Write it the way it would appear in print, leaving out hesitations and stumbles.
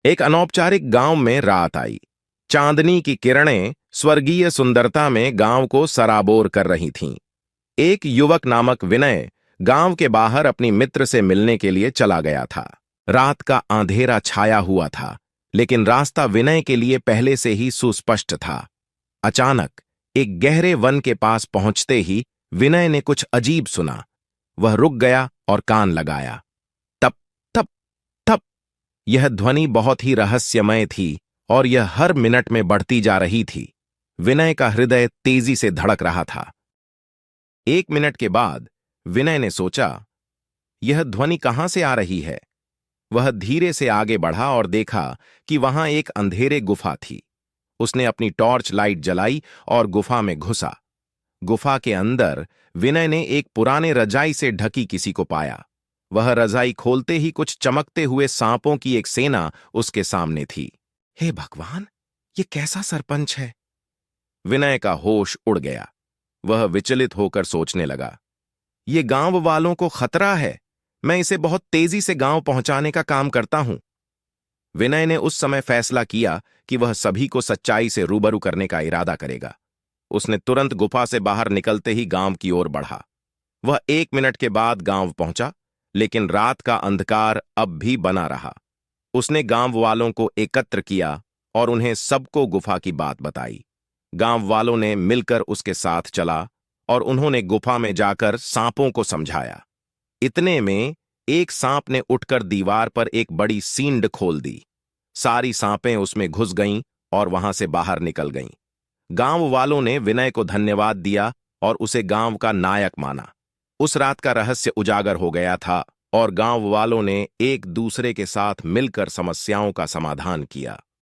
एक अनौपचारिक गांव में रात आई। चांदनी की किरणें स्वर्गीय सुंदरता में गांव को सराबोर कर रही थीं। एक युवक नामक विनय गांव के बाहर अपनी मित्र से मिलने के लिए चला गया था। रात का अंधेरा छाया हुआ था, लेकिन रास्ता विनय के लिए पहले से ही सुस्पष्ट था। अचानक एक गहरे वन के पास पहुंचते ही विनय ने कुछ अजीब सुना। वह रुक गया और कान लगाया। तप तप तप। यह ध्वनि बहुत ही रहस्यमय थी और यह हर मिनट में बढ़ती जा रही थी। विनय का हृदय तेजी से धड़क रहा था। 1 मिनट के बाद विनय ने सोचा, यह ध्वनि कहां से आ रही है। वह धीरे से आगे बढ़ा और देखा कि वहां एक अंधेरे गुफा थी। उसने अपनी टॉर्च लाइट जलाई और गुफा में घुसा। गुफा के अंदर विनय ने एक पुराने रजाई से ढकी किसी को पाया। वह रजाई खोलते ही कुछ चमकते हुए सांपों की एक सेना उसके सामने थी। हे भगवान, ये कैसा सरपंच है। विनय का होश उड़ गया। वह विचलित होकर सोचने लगा, ये गांव वालों को खतरा है। मैं इसे बहुत तेजी से गांव पहुंचाने का काम करता हूं। विनय ने उस समय फैसला किया कि वह सभी को सच्चाई से रूबरू करने का इरादा करेगा। उसने तुरंत गुफा से बाहर निकलते ही गांव की ओर बढ़ा। वह 1 मिनट के बाद गांव पहुंचा, लेकिन रात का अंधकार अब भी बना रहा। उसने गांव वालों को एकत्र किया और उन्हें सबको गुफा की बात बताई। गांव वालों ने मिलकर उसके साथ चला और उन्होंने गुफा में जाकर सांपों को समझाया। इतने में एक सांप ने उठकर दीवार पर एक बड़ी सींड खोल दी। सारी सांपें उसमें घुस गईं और वहां से बाहर निकल गईं। गांव वालों ने विनय को धन्यवाद दिया और उसे गांव का नायक माना। उस रात का रहस्य उजागर हो गया था और गांव वालों ने एक दूसरे के साथ मिलकर समस्याओं का समाधान किया।